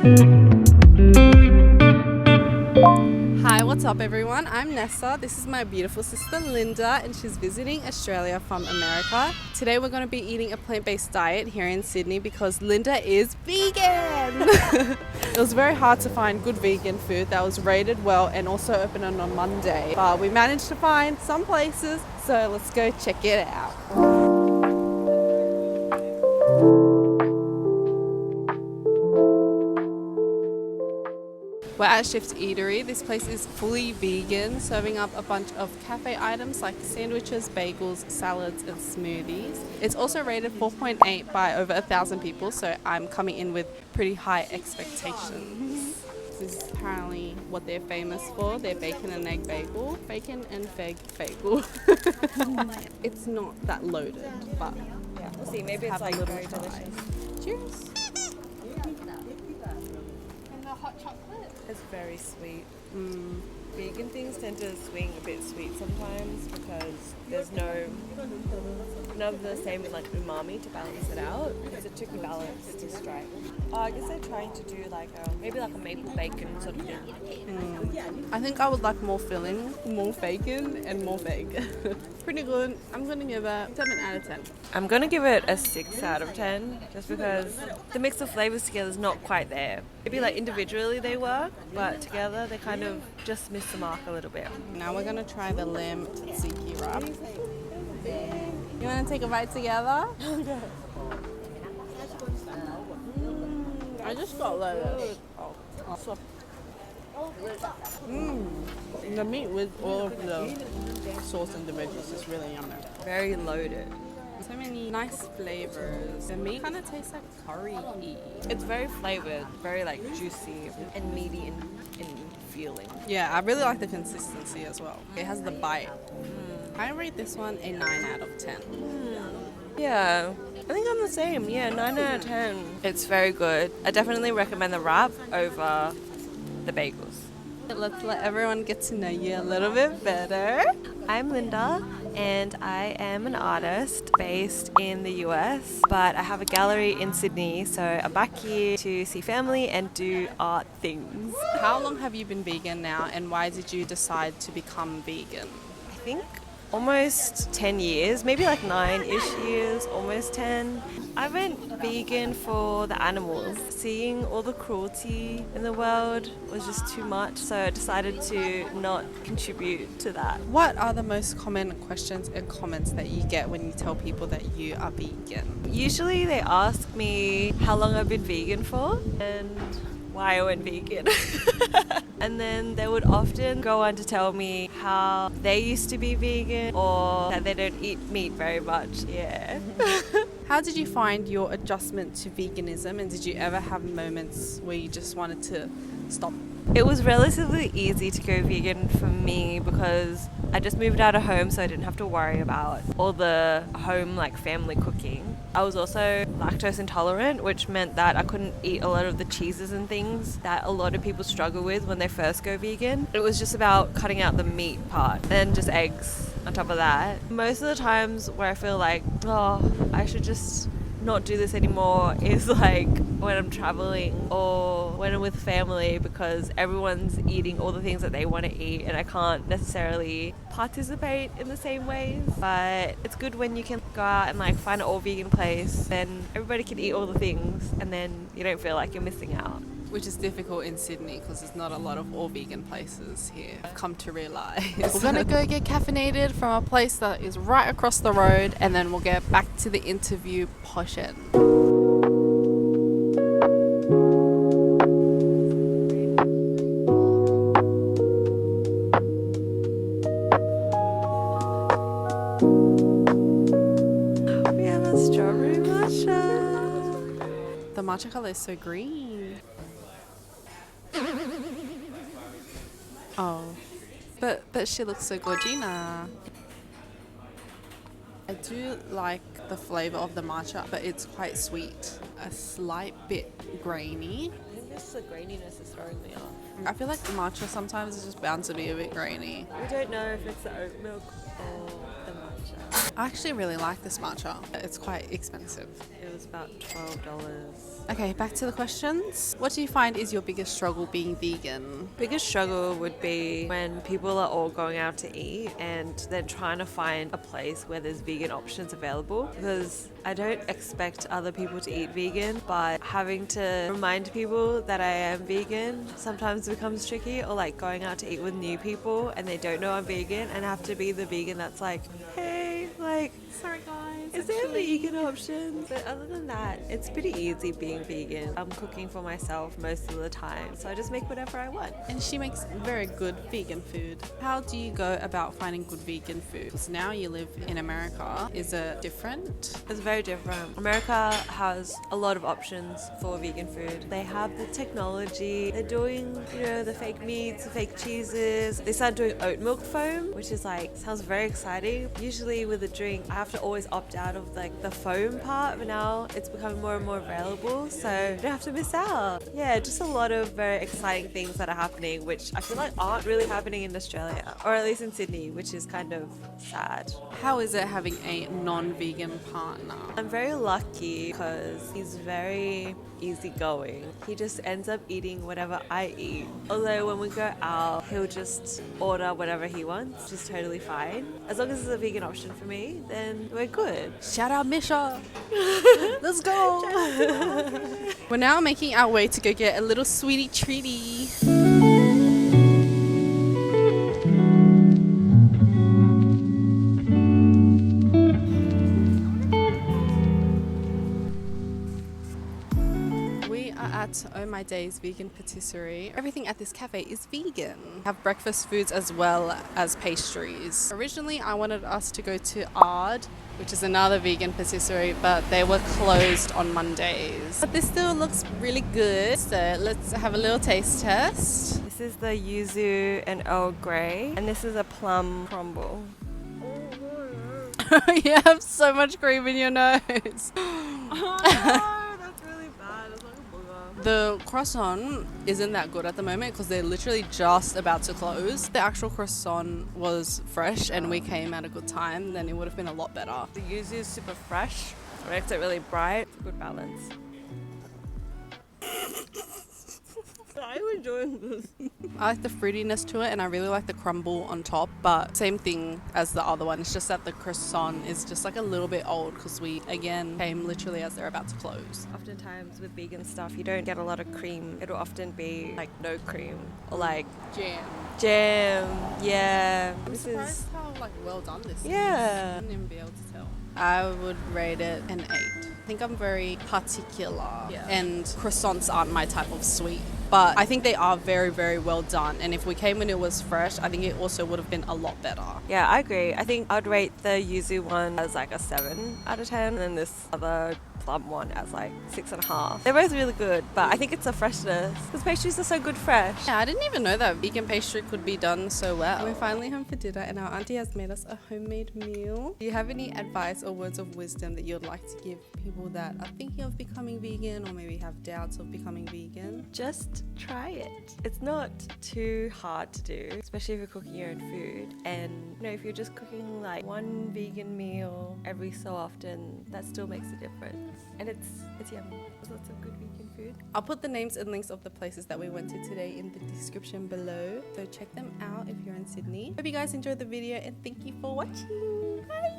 Hi, what's up everyone? I'm Nessa. This is my beautiful sister Linda and she's visiting Australia from America. Today we're going to be eating a plant-based diet here in Sydney because Linda is vegan! It was very hard to find good vegan food that was rated well and also open on a Monday. But we managed to find some places, so let's go check it out. We're at Shift Eatery. This place is fully vegan, serving up a bunch of cafe items like sandwiches, bagels, salads and smoothies. It's also rated 4.8 by over 1,000 people, so I'm coming in with pretty high expectations. This is apparently what they're famous for, their bacon and egg bagel. Bacon and egg bagel. It's not that loaded, but Yeah, we'll see. Maybe it's like very delicious. Cheers. And the hot chocolate. It's very sweet. Vegan things tend to swing a bit sweet sometimes because there's none of the same like umami to balance it out. It's a tricky balance to strike. I guess they're trying to do like maybe like a maple bacon sort of thing. I think I would like more filling, more bacon and more veg. Pretty good. I'm going to give it 7 out of 10. I'm gonna give it a 6 out of 10 just because the mix of flavors together is not quite there. Maybe like individually they work, but together they kind of just miss the mark a little bit. Now we're going to try the lamb tzatziki wrap. You want to take a bite together? I just got lettuce. The meat with all of the sauce and the veggies is really yummy. Very loaded. So many nice flavors. The meat kind of tastes like curry-y. It's very flavored, very like juicy and meaty in feeling. Yeah, I really like the consistency as well. It has the bite. I rate this one a 9 out of 10. Yeah, I think I'm the same. Yeah, 9 out of 10. It's very good. I definitely recommend the wrap over the bagels. Let's let everyone get to know you a little bit better. I'm Linda and I am an artist based in the US, but I have a gallery in Sydney, so I'm back here to see family and do art things. How long have you been vegan now and why did you decide to become vegan? I think almost 10 years, maybe like 9-ish years, almost 10. I went vegan for the animals. Seeing all the cruelty in the world was just too much, so I decided to not contribute to that. What are the most common questions and comments that you get when you tell people that you are vegan? Usually they ask me how long I've been vegan for and why I went vegan. And then they would often go on to tell me how they used to be vegan or that they don't eat meat very much. Yeah. How did you find your adjustment to veganism and did you ever have moments where you just wanted to stop? It was relatively easy to go vegan for me because I just moved out of home, so I didn't have to worry about all the home like family cooking. I was also lactose intolerant, which meant that I couldn't eat a lot of the cheeses and things that a lot of people struggle with when they first go vegan. It was just about cutting out the meat part and just eggs on top of that. Most of the times where I feel like, oh, I should just not do this anymore is like when I'm traveling or when I'm with family because everyone's eating all the things that they want to eat and I can't necessarily participate in the same ways. But it's good when you can go out and like find an all vegan place, then everybody can eat all the things and then you don't feel like you're missing out. Which is difficult in Sydney because there's not a lot of all vegan places here. I've come to realise. We're gonna go get caffeinated from a place that is right across the road and then we'll get back to the interview portion. We have a strawberry matcha. The matcha colour is so green. Oh, but she looks so gorgina. I do like the flavour of the matcha, but it's quite sweet. A slight bit grainy. I think just the graininess is throwing me off. I feel like the matcha sometimes is just bound to be a bit grainy. We don't know if it's the oat milk or the matcha. I actually really like this matcha. It's quite expensive. It it was about $12. Okay, back to the questions. What do you find is your biggest struggle being vegan? Biggest struggle would be when people are all going out to eat and then trying to find a place where there's vegan options available, because I don't expect other people to eat vegan, but having to remind people that I am vegan sometimes becomes tricky, or like going out to eat with new people and they don't know I'm vegan and have to be the vegan that's like, hey, like, Sorry guys. is there vegan options? But other than that, it's pretty easy being vegan. I'm cooking for myself most of the time, so I just make whatever I want. And she makes very good vegan food. How do you go about finding good vegan food? Because now you live in America. Is it different? It's very different. America has a lot of options for vegan food. They have the technology. They're doing, the fake meats, the fake cheeses. They started doing oat milk foam, which is like, sounds very exciting. Usually with a drink, I have to always opt out of like the foam part, but now it's becoming more and more available, so you don't have to miss out. Yeah, just a lot of very exciting things that are happening, which I feel like aren't really happening in Australia, or at least in Sydney, which is kind of sad. How is it having a non-vegan partner? I'm very lucky because he's very easygoing. He just ends up eating whatever I eat. Although when we go out, he'll just order whatever he wants, which is totally fine. As long as it's a vegan option for me, then we're good. Shout out Misha! Let's go! We're now making our way to go get a little sweetie treaty. At Oh My Days Vegan Patisserie. Everything at this cafe is vegan. Have breakfast foods as well as pastries. Originally I wanted us to go to Ard, which is another vegan patisserie, but they were closed on Mondays. But this still looks really good, so let's have a little taste test. This is the yuzu and Earl Grey, and this is a plum crumble. You have so much cream in your nose. The croissant isn't that good at the moment because they're literally just about to close. The actual croissant was fresh and we came at a good time, then it would have been a lot better. The yuzu is super fresh, it makes it really bright. It's a good balance. I'm enjoying this. I like the fruitiness to it and I really like the crumble on top, but same thing as the other one. It's just that the croissant is just like a little bit old because we, again, came literally as they're about to close. Oftentimes with vegan stuff, you don't get a lot of cream. It'll often be like no cream or like jam. Yeah. I'm surprised how like well done this is. Yeah. I wouldn't even be able to tell. I would rate it an 8. I think I'm very particular and croissants aren't my type of sweet. But I think they are very, very well done. And if we came when it was fresh, I think it also would have been a lot better. Yeah, I agree. I think I'd rate the yuzu one as like a 7 out of 10. And then this other plum one as like 6.5. They're both really good, but I think it's the freshness. Because pastries are so good fresh. Yeah, I didn't even know that vegan pastry could be done so well. We're finally home for dinner and our auntie has made us a homemade meal. Do you have any advice or words of wisdom that you'd like to give people that are thinking of becoming vegan or maybe have doubts of becoming vegan? Just try it. It's not too hard to do, especially if you're cooking your own food. And if you're just cooking like one vegan meal every so often, that still makes a difference. And it's yummy. There's lots of good vegan food. I'll put the names and links of the places that we went to today in the description below, so check them out if you're in Sydney. Hope you guys enjoyed the video and thank you for watching. Bye!